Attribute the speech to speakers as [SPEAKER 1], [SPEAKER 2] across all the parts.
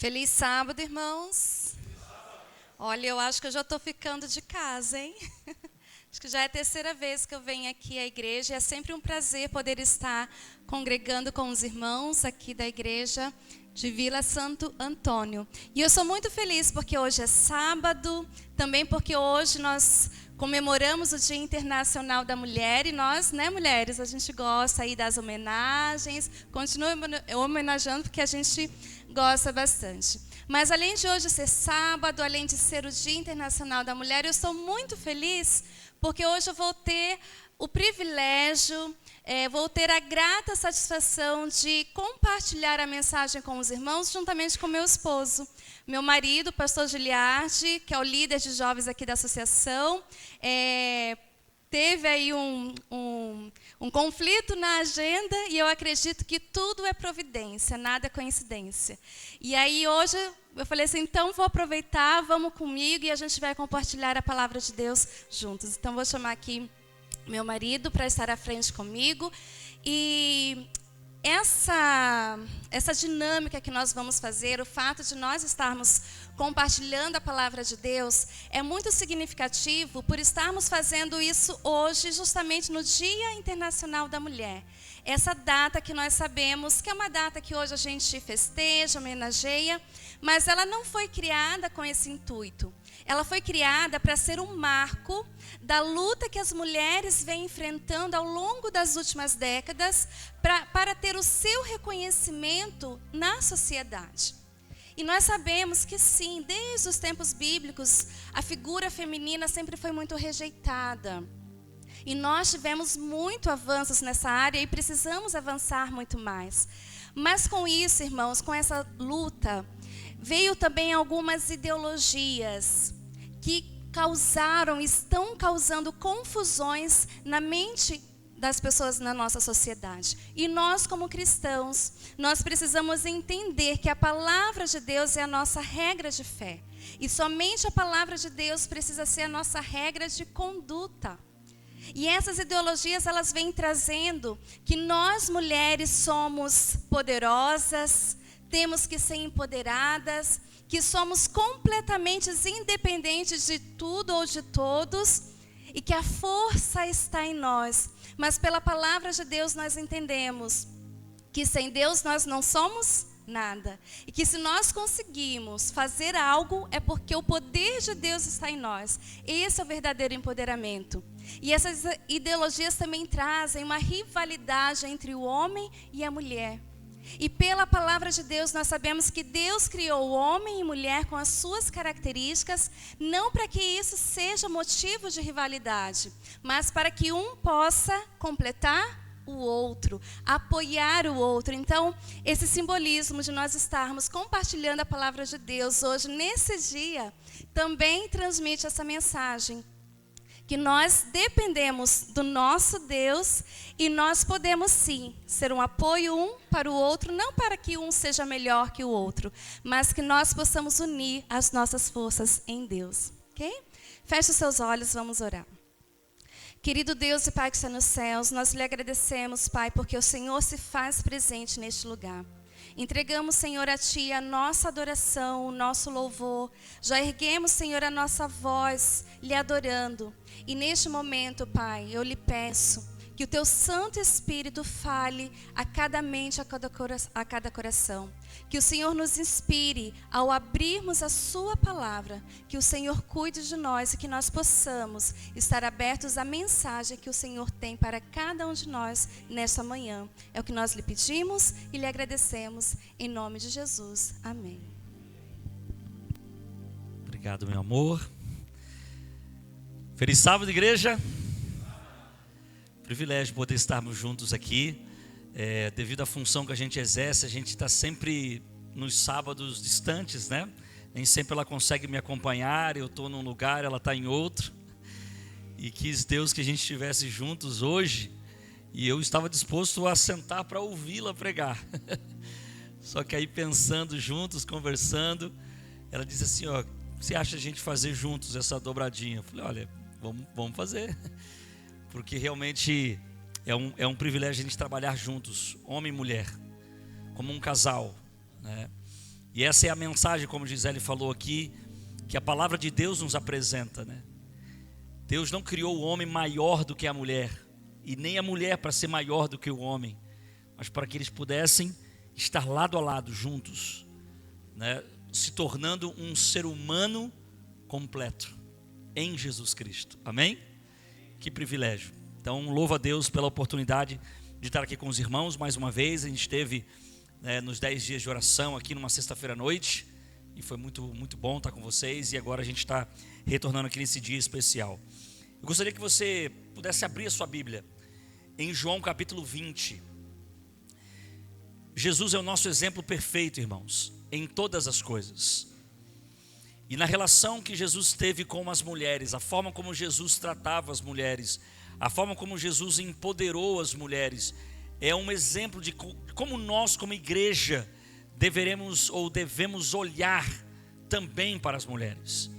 [SPEAKER 1] Feliz sábado, irmãos. Olha, eu acho que eu já estou ficando de casa, hein? Acho que já é a terceira vez que eu venho aqui à igreja. É sempre um prazer poder estar congregando com os irmãos aqui da igreja de Vila Santo Antônio. E eu sou muito feliz porque hoje é sábado, também porque hoje nós comemoramos o Dia Internacional da Mulher. E nós, né, mulheres, a gente gosta aí das homenagens. Continue homenageando porque a gente gosta bastante. Mas além de hoje ser sábado, além de ser o Dia Internacional da Mulher, eu estou muito feliz porque hoje eu vou ter o privilégio, vou ter a grata satisfação de compartilhar a mensagem com os irmãos juntamente com meu esposo. Meu marido, o pastor Giliardi, que é o líder de jovens aqui da associação, teve aí um conflito na agenda e eu acredito que tudo é providência, nada é coincidência. E aí hoje eu falei assim, então vou aproveitar, vamos comigo e a gente vai compartilhar a palavra de Deus juntos. Então vou chamar aqui meu marido para estar à frente comigo e essa dinâmica que nós vamos fazer, o fato de nós estarmos compartilhando a palavra de Deus, é muito significativo por estarmos fazendo isso hoje, justamente no Dia Internacional da Mulher. Essa data que nós sabemos que é uma data que hoje a gente festeja, homenageia, mas ela não foi criada com esse intuito. Ela foi criada para ser um marco da luta que as mulheres vêm enfrentando ao longo das últimas décadas para ter o seu reconhecimento na sociedade. E nós sabemos que sim, desde os tempos bíblicos, a figura feminina sempre foi muito rejeitada. E nós tivemos muito avanços nessa área e precisamos avançar muito mais. Mas com isso, irmãos, com essa luta, veio também algumas ideologias que estão causando confusões na mente das pessoas na nossa sociedade. E nós, como cristãos, nós precisamos entender que a palavra de Deus é a nossa regra de fé. E somente a palavra de Deus precisa ser a nossa regra de conduta. E essas ideologias, elas vêm trazendo que nós mulheres somos poderosas, temos que ser empoderadas, que somos completamente independentes de tudo ou de todos e que a força está em nós. Mas pela palavra de Deus nós entendemos que sem Deus nós não somos nada. E que se nós conseguimos fazer algo é porque o poder de Deus está em nós. Esse é o verdadeiro empoderamento. E essas ideologias também trazem uma rivalidade entre o homem e a mulher. E pela palavra de Deus nós sabemos que Deus criou homem e mulher com as suas características, não para que isso seja motivo de rivalidade, mas para que um possa completar o outro, apoiar o outro. Então, esse simbolismo de nós estarmos compartilhando a palavra de Deus hoje, nesse dia, também transmite essa mensagem. Que nós dependemos do nosso Deus e nós podemos sim ser um apoio um para o outro, não para que um seja melhor que o outro, mas que nós possamos unir as nossas forças em Deus, ok? Feche os seus olhos, vamos orar. Querido Deus e Pai que está nos céus, nós lhe agradecemos, Pai, porque o Senhor se faz presente neste lugar. Entregamos, Senhor, a Ti a nossa adoração, o nosso louvor. Já erguemos, Senhor, a nossa voz, lhe adorando. E neste momento, Pai, eu lhe peço que o Teu Santo Espírito fale a cada mente, a cada coração. Que o Senhor nos inspire ao abrirmos a Sua palavra. Que o Senhor cuide de nós e que nós possamos estar abertos à mensagem que o Senhor tem para cada um de nós nesta manhã. É o que nós lhe pedimos e lhe agradecemos. Em nome de Jesus. Amém.
[SPEAKER 2] Obrigado, meu amor. Feliz sábado, igreja. Privilégio poder estarmos juntos aqui. Devido à função que a gente exerce, a gente está sempre nos sábados distantes, né? Nem sempre ela consegue me acompanhar, eu estou num lugar, ela está em outro. E quis Deus que a gente estivesse juntos hoje, e eu estava disposto a sentar para ouvi-la pregar. Só que aí pensando juntos, conversando, ela disse assim, ó, o que você acha a gente fazer juntos essa dobradinha? Eu falei, olha, vamos fazer. Porque realmente é um privilégio a gente trabalhar juntos, homem e mulher, como um casal, né? E essa é a mensagem, como Gisele falou aqui, que a palavra de Deus nos apresenta, né? Deus não criou o homem maior do que a mulher, e nem a mulher para ser maior do que o homem, mas para que eles pudessem estar lado a lado, juntos, né? Se tornando um ser humano completo em Jesus Cristo. Amém? Que privilégio. Então, louvo a Deus pela oportunidade de estar aqui com os irmãos mais uma vez. A gente esteve nos 10 dias de oração aqui numa sexta-feira à noite, e foi muito, muito bom estar com vocês, e agora a gente está retornando aqui nesse dia especial. Eu gostaria que você pudesse abrir a sua Bíblia em João capítulo 20. Jesus é o nosso exemplo perfeito, irmãos, em todas as coisas. E na relação que Jesus teve com as mulheres, a forma como Jesus tratava as mulheres, a forma como Jesus empoderou as mulheres, é um exemplo de como nós, como igreja, devemos olhar também para as mulheres.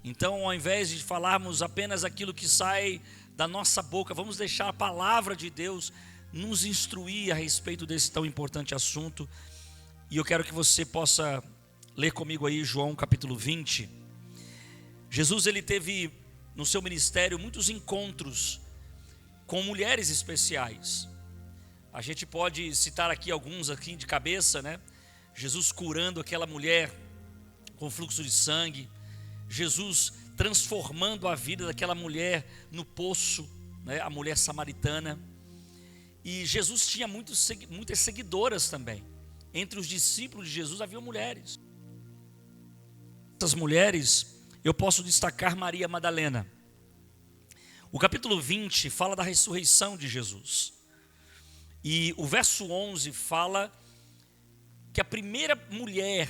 [SPEAKER 2] Então, ao invés de falarmos apenas aquilo que sai da nossa boca, vamos deixar a palavra de Deus nos instruir a respeito desse tão importante assunto. E eu quero que você possa ler comigo aí João capítulo 20. Jesus, ele teve no seu ministério muitos encontros com mulheres especiais. A gente pode citar aqui alguns aqui de cabeça, né? Jesus curando aquela mulher com fluxo de sangue, Jesus transformando a vida daquela mulher no poço, né? A mulher samaritana. E Jesus tinha muitas seguidoras também. Entre os discípulos de Jesus havia mulheres. Essas mulheres, eu posso destacar Maria Madalena. O capítulo 20 fala da ressurreição de Jesus. E o verso 11 fala que a primeira mulher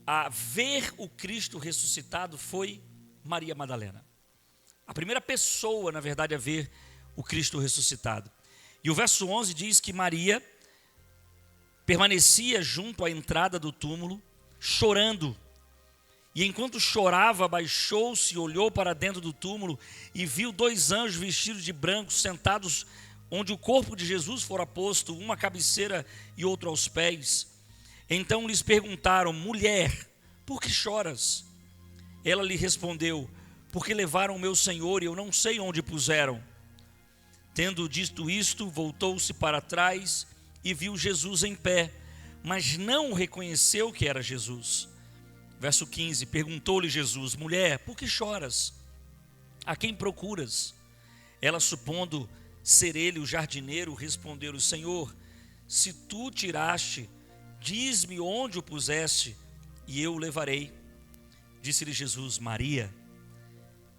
[SPEAKER 2] a ver o Cristo ressuscitado foi Maria Madalena. A primeira pessoa, na verdade, a ver o Cristo ressuscitado. E o verso 11 diz que Maria permanecia junto à entrada do túmulo, chorando. E enquanto chorava, abaixou-se e olhou para dentro do túmulo e viu 2 anjos vestidos de branco sentados onde o corpo de Jesus fora posto, uma à cabeceira e outro aos pés. Então lhes perguntaram: mulher, por que choras? Ela lhe respondeu: porque levaram o meu Senhor e eu não sei onde puseram. Tendo dito isto, voltou-se para trás e viu Jesus em pé, mas não reconheceu que era Jesus. Verso 15, perguntou-lhe Jesus: mulher, por que choras? A quem procuras? Ela, supondo ser ele o jardineiro, respondeu-lhe: Senhor, se tu tiraste, diz-me onde o puseste, e eu o levarei. Disse-lhe Jesus: Maria.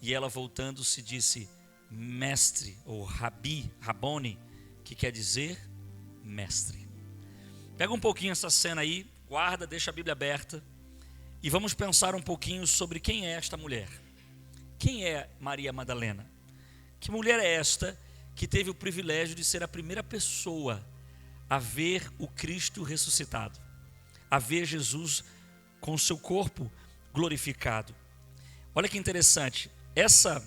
[SPEAKER 2] E ela, voltando-se, disse: mestre, ou rabi, rabone, que quer dizer mestre. Pega um pouquinho essa cena aí, guarda, deixa a Bíblia aberta, e vamos pensar um pouquinho sobre quem é esta mulher. Quem é Maria Madalena? Que mulher é esta que teve o privilégio de ser a primeira pessoa a ver o Cristo ressuscitado, a ver Jesus com o seu corpo glorificado? Olha que interessante, essa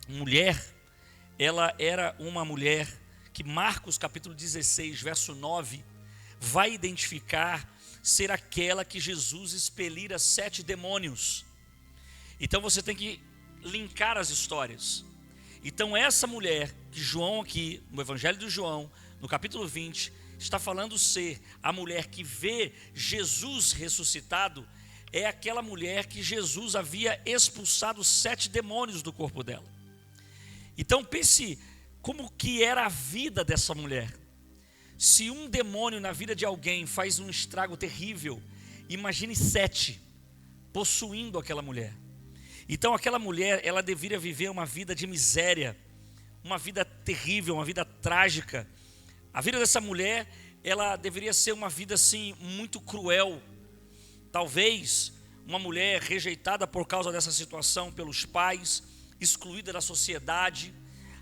[SPEAKER 2] mulher, ela era uma mulher que Marcos capítulo 16, verso 9, vai identificar ser aquela que Jesus expelira 7 demônios. Então você tem que linkar as histórias. Então essa mulher que João aqui, no Evangelho de João, no capítulo 20, está falando ser a mulher que vê Jesus ressuscitado, é aquela mulher que Jesus havia expulsado 7 demônios do corpo dela. Então pense como que era a vida dessa mulher. Se um demônio na vida de alguém faz um estrago terrível, imagine 7 possuindo aquela mulher. Então aquela mulher, ela deveria viver uma vida de miséria, uma vida terrível, uma vida trágica. A vida dessa mulher, ela deveria ser uma vida assim, muito cruel. Talvez uma mulher rejeitada por causa dessa situação pelos pais, excluída da sociedade,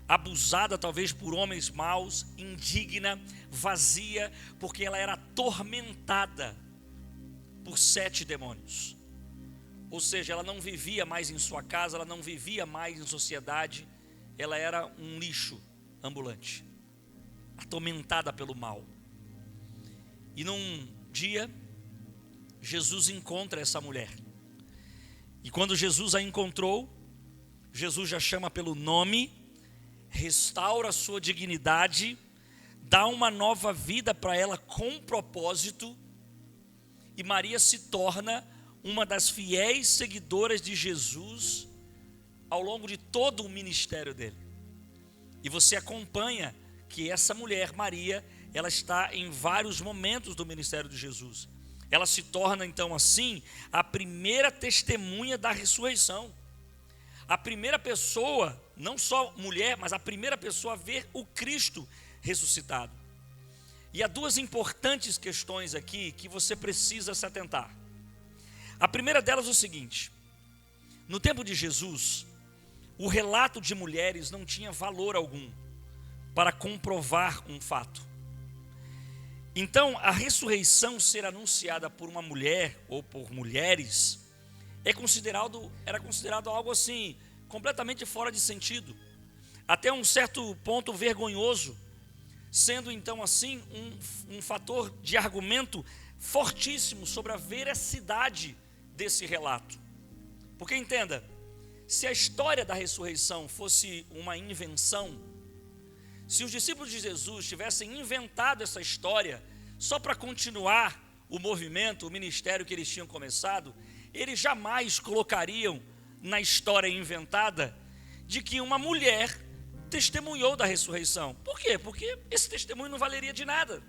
[SPEAKER 2] abusada talvez por homens maus, indigna, vazia, porque ela era atormentada por 7 demônios. Ou seja, ela não vivia mais em sua casa, ela não vivia mais em sociedade, ela era um lixo ambulante, atormentada pelo mal. E num dia, Jesus encontra essa mulher. E quando Jesus a encontrou, Jesus já chama pelo nome, restaura a sua dignidade, dá uma nova vida para ela com propósito, e Maria se torna uma das fiéis seguidoras de Jesus ao longo de todo o ministério dele. E você acompanha que essa mulher, Maria, ela está em vários momentos do ministério de Jesus. Ela se torna então assim a primeira testemunha da ressurreição. A primeira pessoa, não só mulher, mas a primeira pessoa a ver o Cristo ressuscitado. E há duas importantes questões aqui que você precisa se atentar. A primeira delas é o seguinte: no tempo de Jesus, o relato de mulheres não tinha valor algum para comprovar um fato. Então, a ressurreição ser anunciada por uma mulher ou por mulheres era considerado algo assim, completamente fora de sentido, até um certo ponto vergonhoso, sendo então assim um fator de argumento fortíssimo sobre a veracidade desse relato. Porque entenda, se a história da ressurreição fosse uma invenção, se os discípulos de Jesus tivessem inventado essa história só para continuar o movimento, o ministério que eles tinham começado, eles jamais colocariam na história inventada de que uma mulher testemunhou da ressurreição. Por quê? Porque esse testemunho não valeria de nada.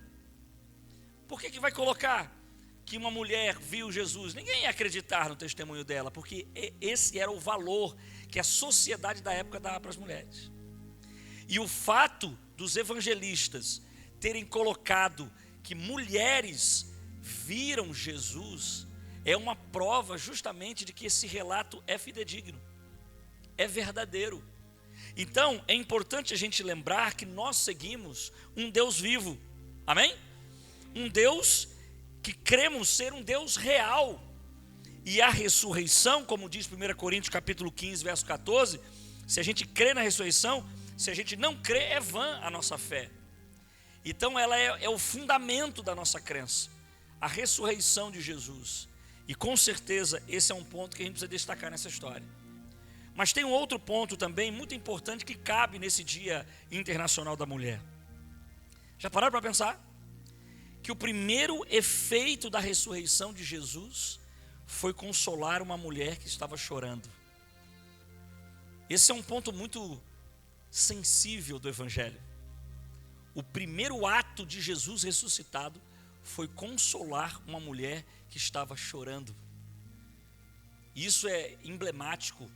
[SPEAKER 2] Por que vai colocar que uma mulher viu Jesus? Ninguém ia acreditar no testemunho dela, porque esse era o valor que a sociedade da época dava para as mulheres. E o fato dos evangelistas terem colocado que mulheres viram Jesus é uma prova justamente de que esse relato é fidedigno, é verdadeiro. Então é importante a gente lembrar que nós seguimos um Deus vivo, amém? Um Deus que cremos ser um Deus real. E a ressurreição, como diz 1 Coríntios capítulo 15, verso 14, se a gente crê na ressurreição, se a gente não crê, é vã a nossa fé. Então ela é o fundamento da nossa crença, a ressurreição de Jesus. E com certeza esse é um ponto que a gente precisa destacar nessa história. Mas tem um outro ponto também muito importante que cabe nesse Dia Internacional da Mulher. Já pararam para pensar? Que o primeiro efeito da ressurreição de Jesus foi consolar uma mulher que estava chorando. Esse é um ponto muito sensível do Evangelho. O primeiro ato de Jesus ressuscitado foi consolar uma mulher que estava chorando. Isso é emblemático,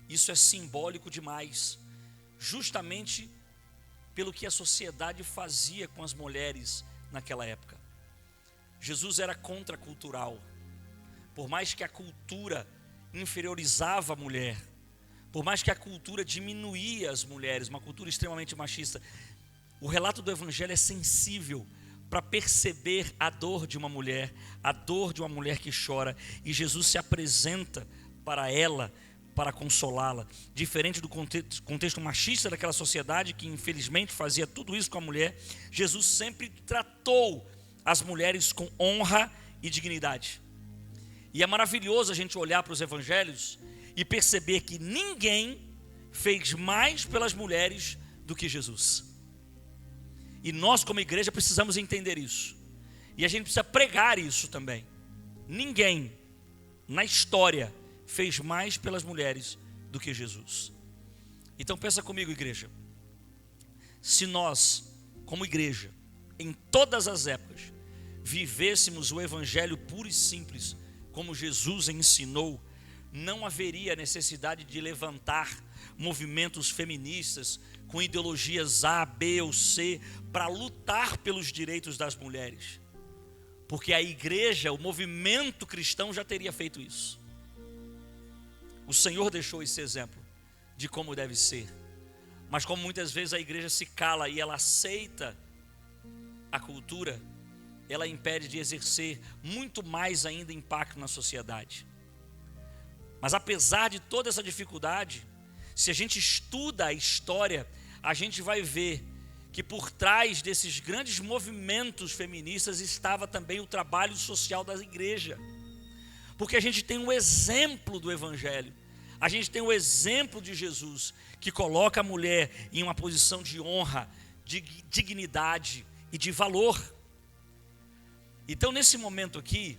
[SPEAKER 2] isso é simbólico demais, justamente pelo que a sociedade fazia com as mulheres naquela época. Jesus era contracultural. Por mais que a cultura inferiorizava a mulher, por mais que a cultura diminuía as mulheres, uma cultura extremamente machista, o relato do Evangelho é sensível para perceber a dor de uma mulher, a dor de uma mulher que chora, e Jesus se apresenta para ela, para consolá-la. Diferente do contexto machista daquela sociedade, que infelizmente fazia tudo isso com a mulher, Jesus sempre tratou as mulheres com honra e dignidade. E é maravilhoso a gente olhar para os evangelhos e perceber que ninguém fez mais pelas mulheres do que Jesus. E nós, como igreja, precisamos entender isso. E a gente precisa pregar isso também. Ninguém na história fez mais pelas mulheres do que Jesus. Então pensa comigo, igreja. Se nós, como igreja, em todas as épocas, vivêssemos o evangelho puro e simples, como Jesus ensinou, não haveria necessidade de levantar movimentos feministas com ideologias A, B ou C para lutar pelos direitos das mulheres, porque a igreja, o movimento cristão já teria feito isso. O Senhor deixou esse exemplo de como deve ser, mas como muitas vezes a igreja se cala e ela aceita a cultura, ela impede de exercer muito mais ainda impacto na sociedade. Mas apesar de toda essa dificuldade, se a gente estuda a história, a gente vai ver que por trás desses grandes movimentos feministas estava também o trabalho social da igreja. Porque a gente tem um exemplo do Evangelho. A gente tem o exemplo de Jesus, que coloca a mulher em uma posição de honra, de dignidade e de valor. Então, nesse momento aqui,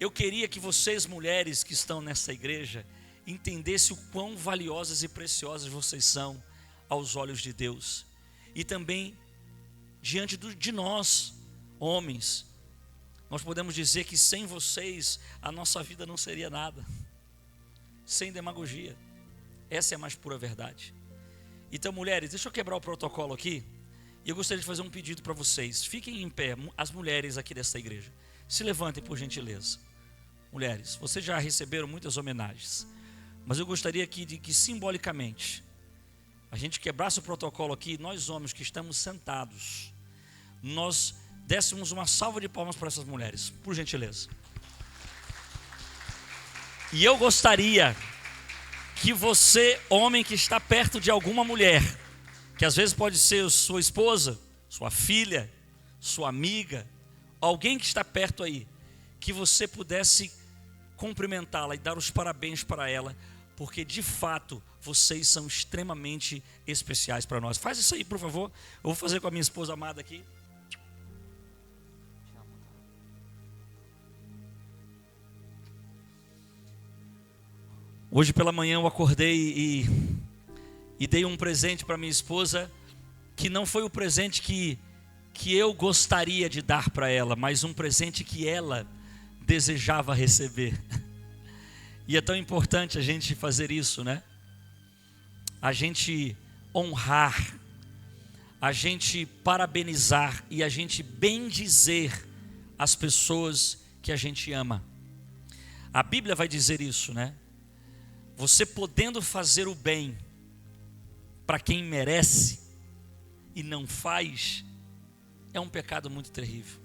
[SPEAKER 2] eu queria que vocês, mulheres que estão nessa igreja, entendessem o quão valiosas e preciosas vocês são aos olhos de Deus. E também diante de nós, homens. Nós podemos dizer que sem vocês a nossa vida não seria nada. Sem demagogia. Essa é a mais pura verdade. Então, mulheres, deixa eu quebrar o protocolo aqui. E eu gostaria de fazer um pedido para vocês. Fiquem em pé, as mulheres aqui dessa igreja. Se levantem, por gentileza. Mulheres, vocês já receberam muitas homenagens. Mas eu gostaria que simbolicamente a gente quebrasse o protocolo aqui. Nós homens que estamos sentados, nós dessemos uma salva de palmas para essas mulheres, por gentileza. E eu gostaria que você, homem que está perto de alguma mulher, que às vezes pode ser sua esposa, sua filha, sua amiga, alguém que está perto aí, que você pudesse cumprimentá-la e dar os parabéns para ela, porque de fato vocês são extremamente especiais para nós. Faz isso aí, por favor. Eu vou fazer com a minha esposa amada aqui. Hoje pela manhã eu acordei e dei um presente para minha esposa, que não foi o presente que eu gostaria de dar para ela, mas um presente que ela desejava receber. E é tão importante a gente fazer isso, né? A gente honrar, a gente parabenizar e a gente bendizer as pessoas que a gente ama. A Bíblia vai dizer isso, né? Você podendo fazer o bem para quem merece e não faz, é um pecado muito terrível.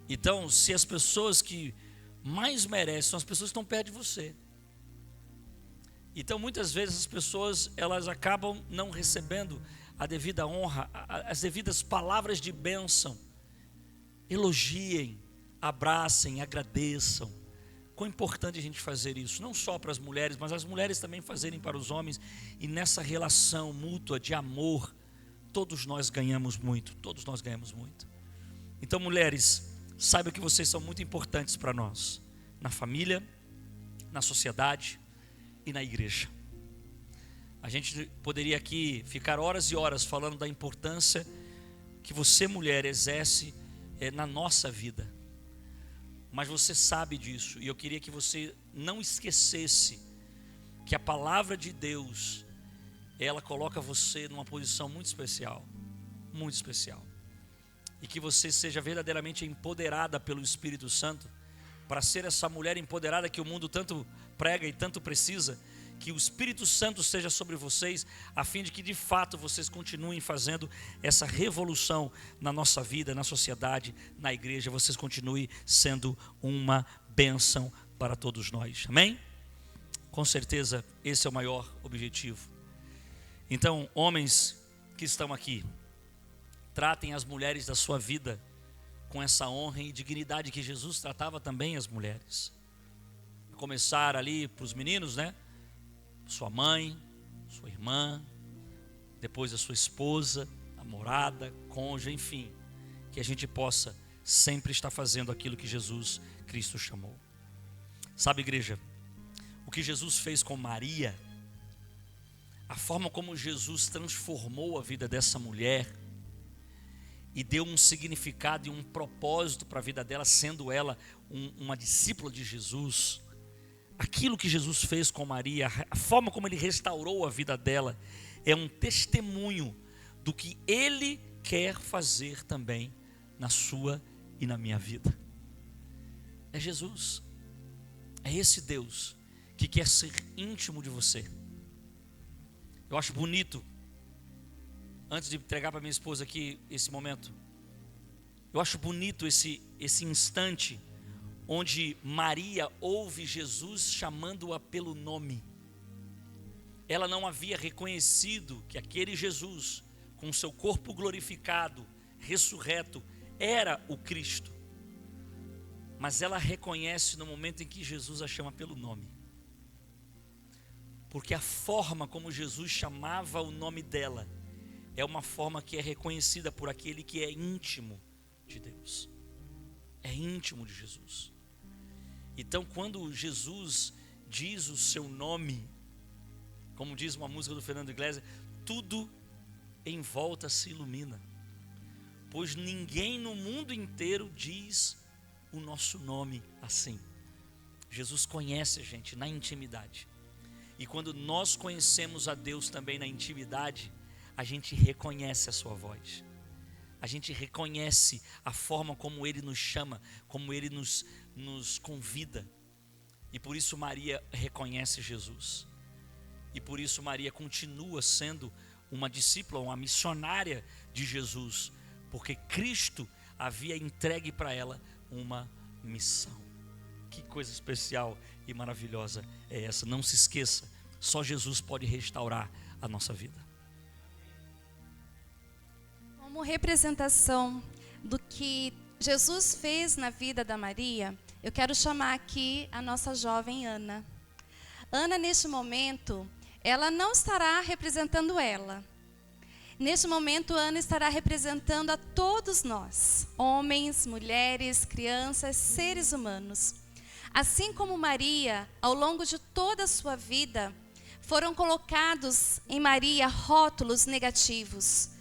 [SPEAKER 2] Então, se as pessoas que mais merecem são as pessoas que estão perto de você. Então, muitas vezes as pessoas, elas acabam não recebendo a devida honra, as devidas palavras de bênção. Elogiem, abracem, agradeçam. Quão importante a gente fazer isso, não só para as mulheres, mas as mulheres também fazerem para os homens. E nessa relação mútua de amor, todos nós ganhamos muito, todos nós ganhamos muito. Então, mulheres, saiba que vocês são muito importantes para nós, na família, na sociedade e na igreja. A gente poderia aqui ficar horas e horas falando da importância que você, mulher, exerce na nossa vida. Mas você sabe disso, e eu queria que você não esquecesse que a palavra de Deus, ela coloca você numa posição muito especial, e que você seja verdadeiramente empoderada pelo Espírito Santo, para ser essa mulher empoderada que o mundo tanto prega e tanto precisa. Que o Espírito Santo seja sobre vocês, a fim de que de fato vocês continuem fazendo essa revolução na nossa vida, na sociedade, na igreja. Vocês continuem sendo uma bênção para todos nós, amém? Com certeza esse é o maior objetivo. Então, homens que estão aqui, tratem as mulheres da sua vida com essa honra e dignidade que Jesus tratava também as mulheres. Começar ali para os meninos, né? Sua mãe, sua irmã, depois a sua esposa, namorada, cônjuge, enfim, que a gente possa sempre estar fazendo aquilo que Jesus Cristo chamou. Sabe, igreja, o que Jesus fez com Maria, a forma como Jesus transformou a vida dessa mulher e deu um significado e um propósito para a vida dela, sendo ela uma discípula de Jesus. Aquilo que Jesus fez com Maria, a forma como Ele restaurou a vida dela, é um testemunho do que Ele quer fazer também na sua e na minha vida. É Jesus, é esse Deus que quer ser íntimo de você. Eu acho bonito, antes de entregar para minha esposa aqui esse momento, eu acho bonito esse instante onde Maria ouve Jesus chamando-a pelo nome. Ela não havia reconhecido que aquele Jesus, com seu corpo glorificado, ressurreto, era o Cristo. mas ela reconhece no momento em que Jesus a chama pelo nome. Porque a forma como Jesus chamava o nome dela é uma forma que é reconhecida por aquele que é íntimo de Deus. É íntimo de Jesus. Então, quando Jesus diz o seu nome, como diz uma música do Fernando Iglesias, tudo em volta se ilumina. Pois ninguém no mundo inteiro diz o nosso nome assim. Jesus conhece a gente na intimidade. E quando nós conhecemos a Deus também na intimidade, a gente reconhece a sua voz. A gente reconhece a forma como Ele nos chama, como Ele nos convida. E por isso Maria reconhece Jesus. E por isso Maria continua sendo uma discípula, uma missionária de Jesus. Porque Cristo havia entregue para ela uma missão. Que coisa especial e maravilhosa é essa. Não se esqueça, só Jesus pode restaurar a nossa vida.
[SPEAKER 1] Como representação do que Jesus fez na vida da Maria, eu quero chamar aqui a nossa jovem Ana. Ana, neste momento, ela não estará representando ela. Neste momento, Ana estará representando a todos nós, homens, mulheres, crianças, seres humanos. Assim como Maria, ao longo de toda a sua vida, foram colocados em Maria rótulos negativos,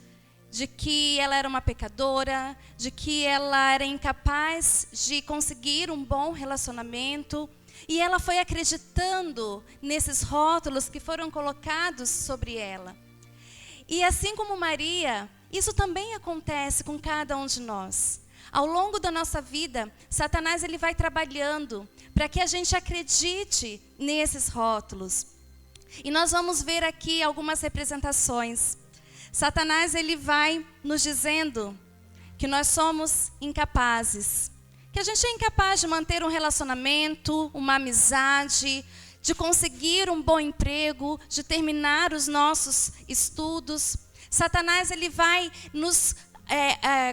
[SPEAKER 1] de que ela era uma pecadora, de que ela era incapaz de conseguir um bom relacionamento, e ela foi acreditando nesses rótulos que foram colocados sobre ela. E assim como Maria, isso também acontece com cada um de nós. Ao longo da nossa vida, Satanás ele vai trabalhando para que a gente acredite nesses rótulos. E nós vamos ver aqui algumas representações. Satanás ele vai nos dizendo que nós somos incapazes, que a gente é incapaz de manter um relacionamento, uma amizade, de conseguir um bom emprego, de terminar os nossos estudos. Satanás ele vai nos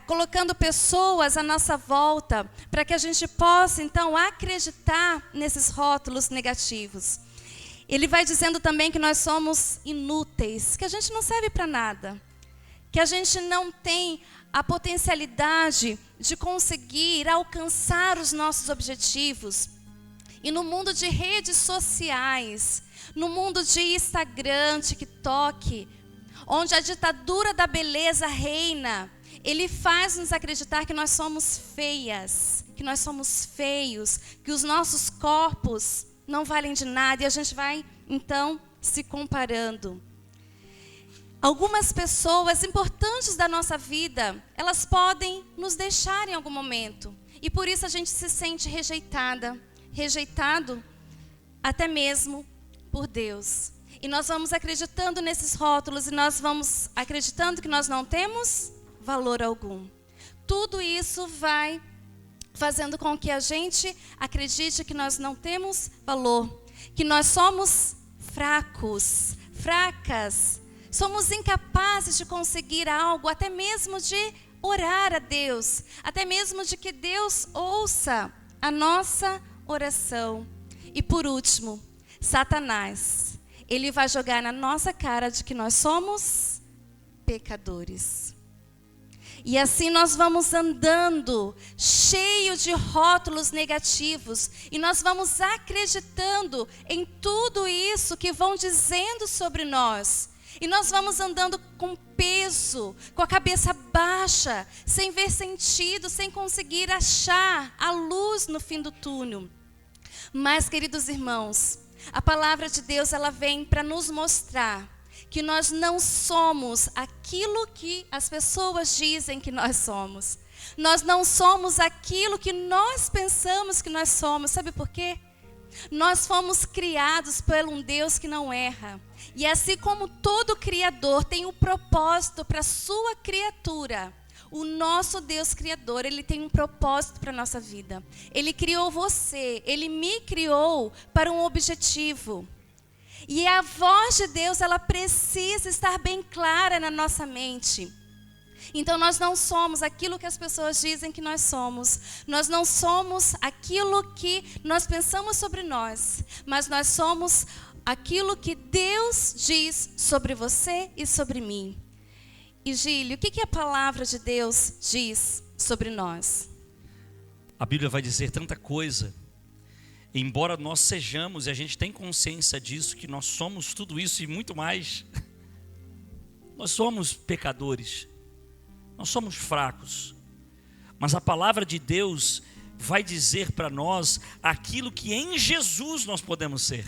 [SPEAKER 1] colocando pessoas à nossa volta para que a gente possa então acreditar nesses rótulos negativos. Ele vai dizendo também que nós somos inúteis, que a gente não serve para nada, que a gente não tem a potencialidade de conseguir alcançar os nossos objetivos. E no mundo de redes sociais, no mundo de Instagram, TikTok, onde a ditadura da beleza reina, ele faz nos acreditar que nós somos feias, que nós somos feios, que os nossos corpos não valem de nada, e a gente vai, então, se comparando. Algumas pessoas importantes da nossa vida, elas podem nos deixar em algum momento, e por isso a gente se sente rejeitado até mesmo por Deus. E nós vamos acreditando nesses rótulos, e nós vamos acreditando que nós não temos valor algum. Tudo isso vai fazendo com que a gente acredite que nós não temos valor, que nós somos fracos, fracas, somos incapazes de conseguir algo, até mesmo de orar a Deus, até mesmo de que Deus ouça a nossa oração. E por último, Satanás, ele vai jogar na nossa cara de que nós somos pecadores. E assim nós vamos andando cheio de rótulos negativos, e nós vamos acreditando em tudo isso que vão dizendo sobre nós. E nós vamos andando com peso, com a cabeça baixa, sem ver sentido, sem conseguir achar a luz no fim do túnel. Mas, queridos irmãos, a palavra de Deus ela vem para nos mostrar que nós não somos aquilo que as pessoas dizem que nós somos. Nós não somos aquilo que nós pensamos que nós somos. Sabe por quê? Nós fomos criados por um Deus que não erra. E assim como todo criador tem um propósito para a sua criatura, o nosso Deus criador, ele tem um propósito para a nossa vida. Ele criou você, ele me criou para um objetivo. E a voz de Deus, ela precisa estar bem clara na nossa mente. Então nós não somos aquilo que as pessoas dizem que nós somos. Nós não somos aquilo que nós pensamos sobre nós. Mas nós somos aquilo que Deus diz sobre você e sobre mim. E Gílio, o que a palavra de Deus diz sobre nós?
[SPEAKER 2] A Bíblia vai dizer tanta coisa. Embora nós sejamos, e a gente tem consciência disso, que nós somos tudo isso e muito mais. Nós somos pecadores. Nós somos fracos. Mas a palavra de Deus vai dizer para nós aquilo que em Jesus nós podemos ser.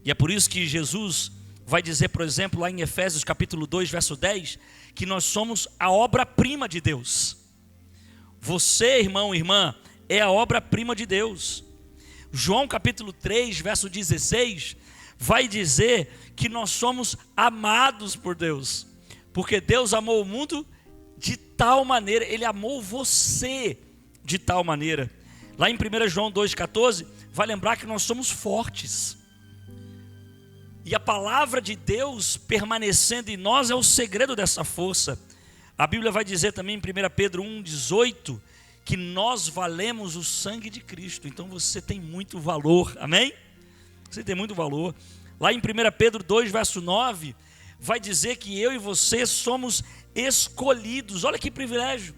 [SPEAKER 2] E é por isso que Jesus vai dizer, por exemplo, lá em Efésios capítulo 2, verso 10, que nós somos a obra-prima de Deus. Você, irmão e irmã, é a obra-prima de Deus. João capítulo 3, verso 16, vai dizer que nós somos amados por Deus. Porque Deus amou o mundo de tal maneira, Ele amou você de tal maneira. Lá em 1 João 2,14, vai lembrar que nós somos fortes. E a palavra de Deus permanecendo em nós é o segredo dessa força. A Bíblia vai dizer também em 1 Pedro 1,18, que nós valemos o sangue de Cristo. Então você tem muito valor, amém? Você tem muito valor. Lá em 1 Pedro 2, verso 9, vai dizer que eu e você somos escolhidos. Olha que privilégio.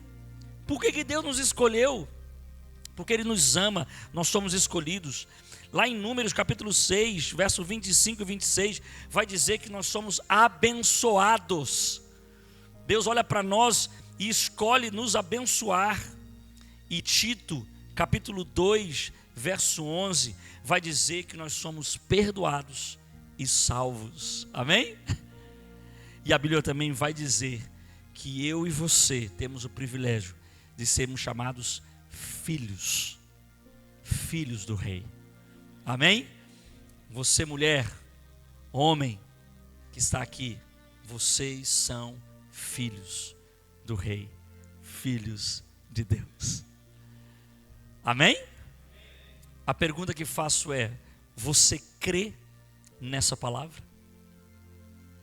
[SPEAKER 2] Por que Deus nos escolheu? Porque Ele nos ama, nós somos escolhidos. Lá em Números capítulo 6, verso 25 e 26, vai dizer que nós somos abençoados. Deus olha para nós e escolhe nos abençoar. E Tito capítulo 2, verso 11, vai dizer que nós somos perdoados e salvos. Amém? E a Bíblia também vai dizer que eu e você temos o privilégio de sermos chamados filhos, filhos do Rei. Amém? Você, mulher, homem que está aqui, vocês são filhos do Rei, filhos de Deus. Amém? A pergunta que faço é: você crê nessa palavra?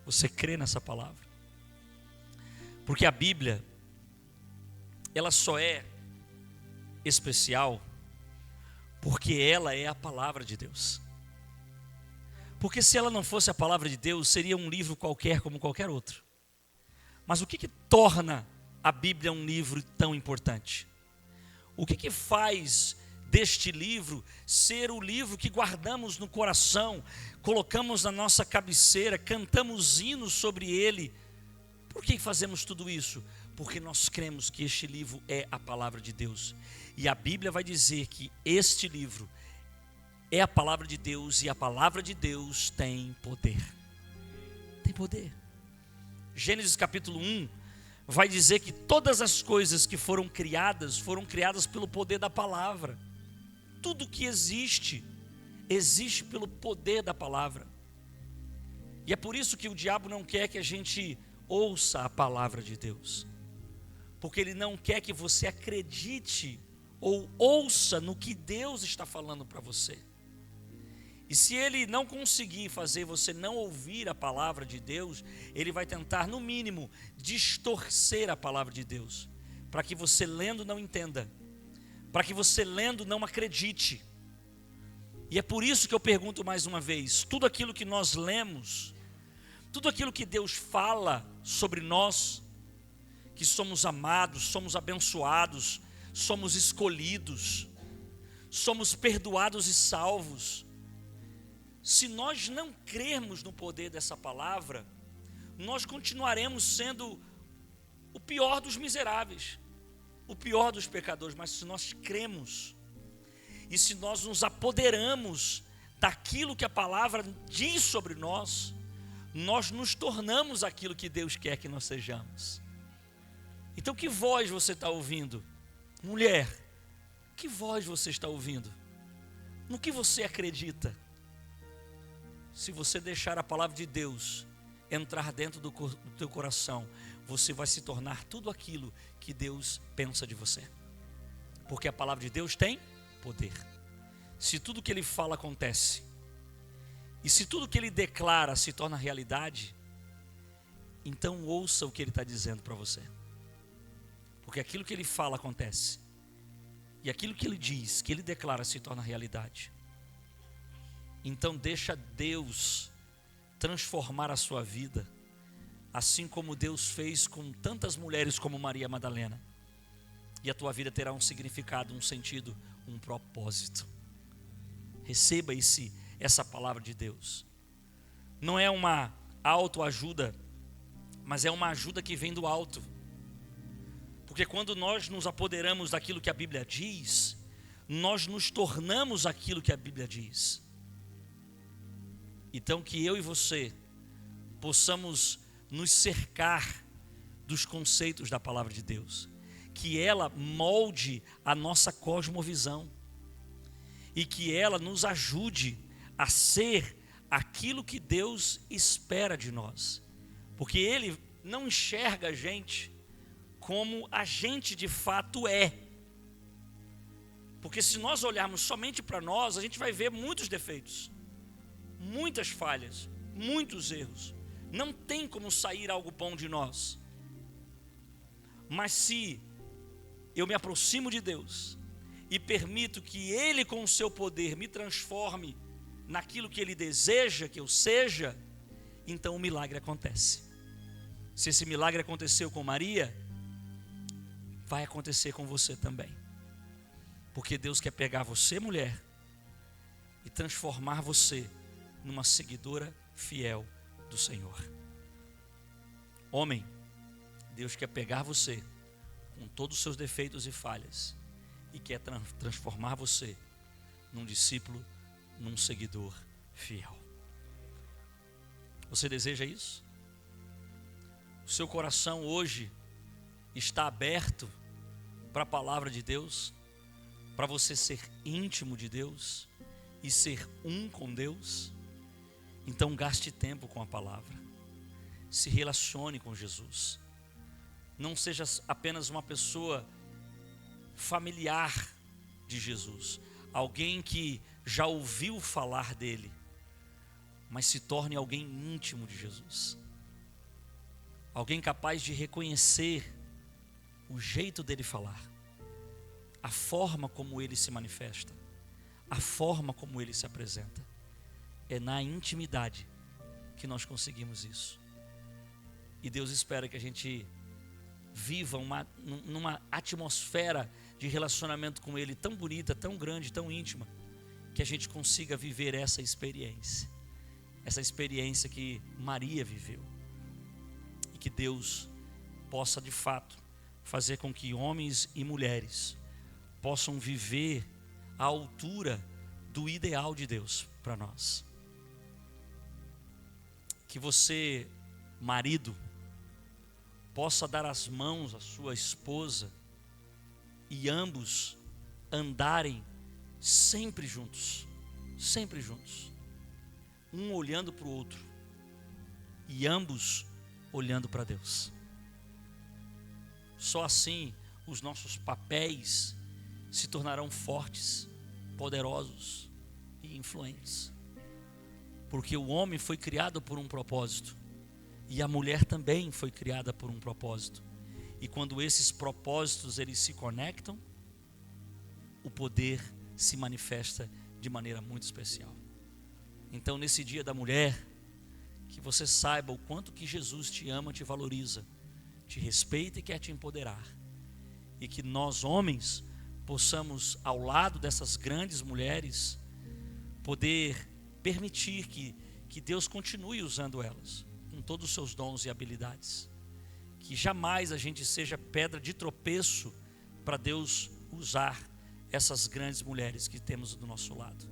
[SPEAKER 2] Você crê nessa palavra? Porque a Bíblia, ela só é especial porque ela é a palavra de Deus. Porque se ela não fosse a palavra de Deus, seria um livro qualquer como qualquer outro. Mas o que torna a Bíblia um livro tão importante? O que faz deste livro ser o livro que guardamos no coração, colocamos na nossa cabeceira, cantamos hinos sobre ele? Por que fazemos tudo isso? Porque nós cremos que este livro é a palavra de Deus. E a Bíblia vai dizer que este livro é a palavra de Deus, e a palavra de Deus tem poder. Tem poder. Gênesis capítulo 1 vai dizer que todas as coisas que foram criadas pelo poder da palavra. Tudo que existe pelo poder da palavra. E é por isso que o diabo não quer que a gente ouça a palavra de Deus. Porque ele não quer que você acredite ou ouça no que Deus está falando para você. E se ele não conseguir fazer você não ouvir a palavra de Deus, ele vai tentar, no mínimo, distorcer a palavra de Deus, para que você lendo não entenda, para que você lendo não acredite. E é por isso que eu pergunto mais uma vez: tudo aquilo que nós lemos, tudo aquilo que Deus fala sobre nós, que somos amados, somos abençoados, somos escolhidos, somos perdoados e salvos, se nós não crermos no poder dessa palavra, nós continuaremos sendo o pior dos miseráveis, o pior dos pecadores. Mas se nós cremos, e se nós nos apoderamos daquilo que a palavra diz sobre nós, nós nos tornamos aquilo que Deus quer que nós sejamos. Então, que voz você está ouvindo? Mulher, que voz você está ouvindo? No que você acredita? Se você deixar a palavra de Deus entrar dentro do teu coração, você vai se tornar tudo aquilo que Deus pensa de você. Porque a palavra de Deus tem poder. Se tudo que Ele fala acontece, e se tudo que Ele declara se torna realidade, então ouça o que ele está dizendo para você. Porque aquilo que ele fala acontece. E aquilo que ele diz, que ele declara, se torna realidade. Então deixa Deus transformar a sua vida, assim como Deus fez com tantas mulheres como Maria Madalena. E a tua vida terá um significado, um sentido, um propósito. Receba essa palavra de Deus. Não é uma autoajuda, mas é uma ajuda que vem do alto. Porque quando nós nos apoderamos daquilo que a Bíblia diz, nós nos tornamos aquilo que a Bíblia diz. Então que eu e você possamos nos cercar dos conceitos da palavra de Deus. Que ela molde a nossa cosmovisão. E que ela nos ajude a ser aquilo que Deus espera de nós. Porque Ele não enxerga a gente como a gente de fato é. Porque se nós olharmos somente para nós, a gente vai ver muitos defeitos, muitas falhas, muitos erros. Não tem como sair algo bom de nós. Mas se eu me aproximo de Deus e permito que Ele com o seu poder me transforme naquilo que Ele deseja que eu seja, então o milagre acontece. Se esse milagre aconteceu com Maria, vai acontecer com você também. Porque Deus quer pegar você, mulher, e transformar você numa seguidora fiel do Senhor. Homem, Deus quer pegar você com todos os seus defeitos e falhas e quer transformar você num discípulo, num seguidor fiel. Você deseja isso? O seu coração hoje está aberto para a palavra de Deus, para você ser íntimo de Deus e ser um com Deus? Então gaste tempo com a palavra, se relacione com Jesus. Não seja apenas uma pessoa familiar de Jesus, alguém que já ouviu falar dele, mas se torne alguém íntimo de Jesus. Alguém capaz de reconhecer o jeito dele falar, a forma como ele se manifesta, a forma como ele se apresenta. É na intimidade que nós conseguimos isso. E Deus espera que a gente viva numa atmosfera de relacionamento com Ele tão bonita, tão grande, tão íntima, que a gente consiga viver essa experiência que Maria viveu. E que Deus possa de fato fazer com que homens e mulheres possam viver à altura do ideal de Deus para nós. Que você, marido, possa dar as mãos à sua esposa e ambos andarem sempre juntos, um olhando para o outro e ambos olhando para Deus. Só assim os nossos papéis se tornarão fortes, poderosos e influentes. Porque o homem foi criado por um propósito e a mulher também foi criada por um propósito. E quando esses propósitos eles se conectam, o poder se manifesta de maneira muito especial. Então, nesse dia da mulher, que você saiba o quanto que Jesus te ama, te valoriza, te respeita e quer te empoderar. E que nós, homens, possamos, ao lado dessas grandes mulheres, poder permitir que Deus continue usando elas, com todos os seus dons e habilidades. Que jamais a gente seja pedra de tropeço para Deus usar essas grandes mulheres que temos do nosso lado.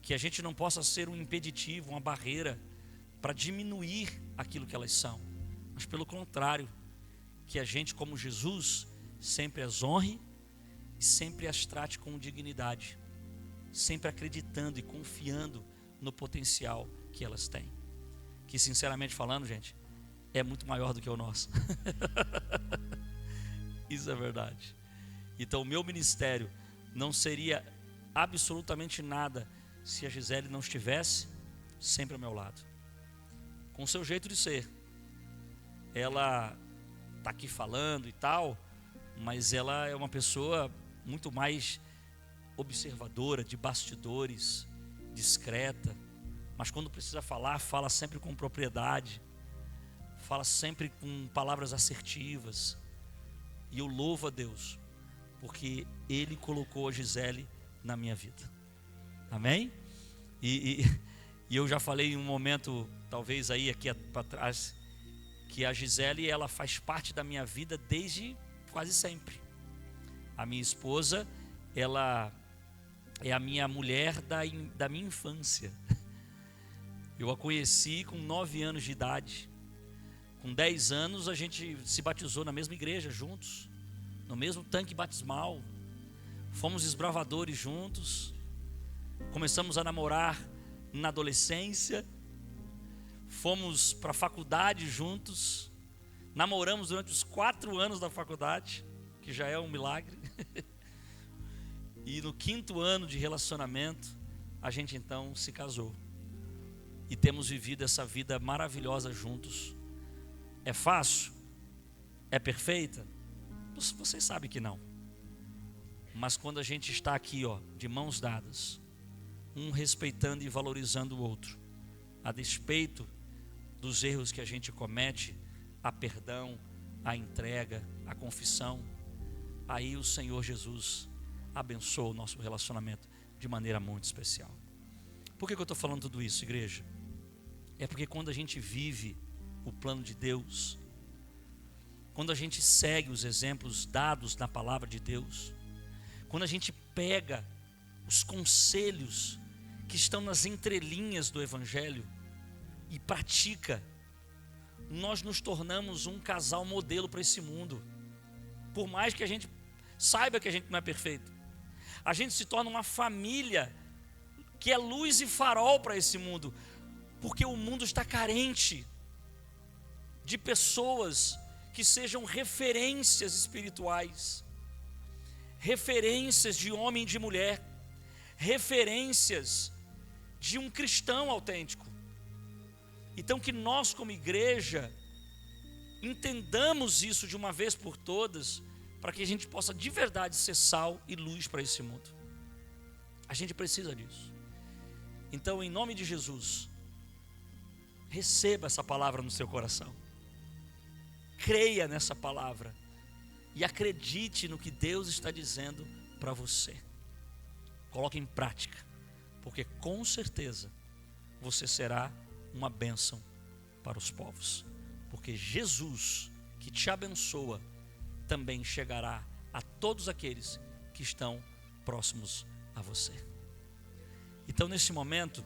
[SPEAKER 2] Que a gente não possa ser um impeditivo, uma barreira para diminuir aquilo que elas são, mas pelo contrário, que a gente, como Jesus, sempre as honre e sempre as trate com dignidade, sempre acreditando e confiando no potencial que elas têm, que sinceramente falando, gente, é muito maior do que o nosso. Isso é verdade. Então o meu ministério não seria absolutamente nada se a Gisele não estivesse sempre ao meu lado, com o seu jeito de ser, ela está aqui falando e tal, mas ela é uma pessoa muito mais observadora, de bastidores, discreta, mas quando precisa falar, fala sempre com propriedade, fala sempre com palavras assertivas. E eu louvo a Deus, porque Ele colocou a Gisele na minha vida. Amém? E eu já falei em um momento, talvez aí aqui para trás, que a Gisele, ela faz parte da minha vida desde quase sempre. A minha esposa, ela é a minha mulher da minha infância. Eu a conheci com 9 anos de idade. Com 10 anos a gente se batizou na mesma igreja juntos, no mesmo tanque batismal. Fomos esbravadores juntos. Começamos a namorar na adolescência. Fomos para a faculdade juntos. Namoramos durante os 4 anos da faculdade, que já é um milagre. E no 5º ano de relacionamento, a gente então se casou. E temos vivido essa vida maravilhosa juntos. É fácil? É perfeita? Vocês sabem que não. Mas quando a gente está aqui, de mãos dadas, um respeitando e valorizando o outro, a despeito dos erros que a gente comete, a perdão, a entrega, a confissão, aí o Senhor Jesus abençoa o nosso relacionamento de maneira muito especial. Por que eu estou falando tudo isso, igreja? É porque quando a gente vive o plano de Deus, quando a gente segue os exemplos dados na palavra de Deus, quando a gente pega os conselhos que estão nas entrelinhas do Evangelho e pratica, nós nos tornamos um casal modelo para esse mundo. Por mais que a gente saiba que a gente não é perfeito, a gente se torna uma família que é luz e farol para esse mundo, porque o mundo está carente de pessoas que sejam referências espirituais, referências de homem e de mulher, referências de um cristão autêntico. Então que nós como igreja entendamos isso de uma vez por todas, para que a gente possa de verdade ser sal e luz para esse mundo. A gente precisa disso. Então, em nome de Jesus, receba essa palavra no seu coração. Creia nessa palavra e acredite no que Deus está dizendo para você. Coloque em prática, porque com certeza você será uma bênção para os povos, porque Jesus, que te abençoa, também chegará a todos aqueles que estão próximos a você. Então, nesse momento,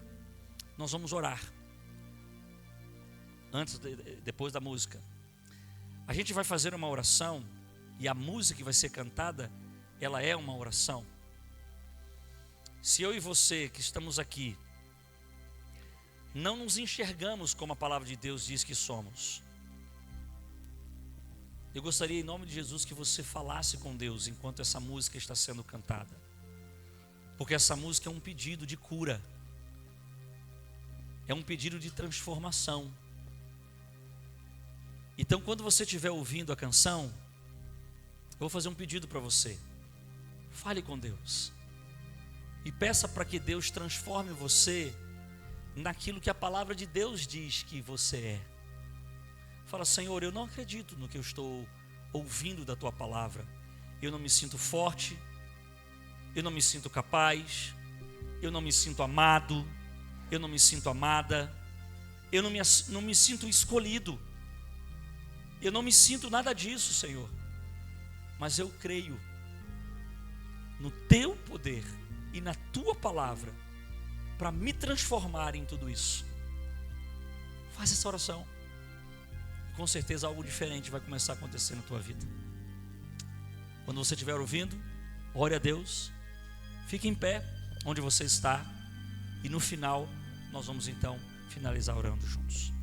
[SPEAKER 2] nós vamos orar. Depois da música, a gente vai fazer uma oração, e a música que vai ser cantada, ela é uma oração. Se eu e você que estamos aqui não nos enxergamos como a palavra de Deus diz que somos, eu gostaria, em nome de Jesus, que você falasse com Deus enquanto essa música está sendo cantada, porque essa música é um pedido de cura, é um pedido de transformação. Então, quando você estiver ouvindo a canção, eu vou fazer um pedido para você. Fale com Deus e peça para que Deus transforme você naquilo que a palavra de Deus diz que você é. Fala: Senhor, eu não acredito no que eu estou ouvindo da Tua palavra. Eu não me sinto forte, eu não me sinto capaz, eu não me sinto amado, eu não me sinto amada, eu não me sinto escolhido, eu não me sinto nada disso, Senhor. Mas eu creio no Teu poder e na Tua palavra para me transformar em tudo isso. Faz essa oração. Com certeza algo diferente vai começar a acontecer na tua vida. Quando você estiver ouvindo, ore a Deus, fique em pé onde você está, e no final nós vamos então finalizar orando juntos.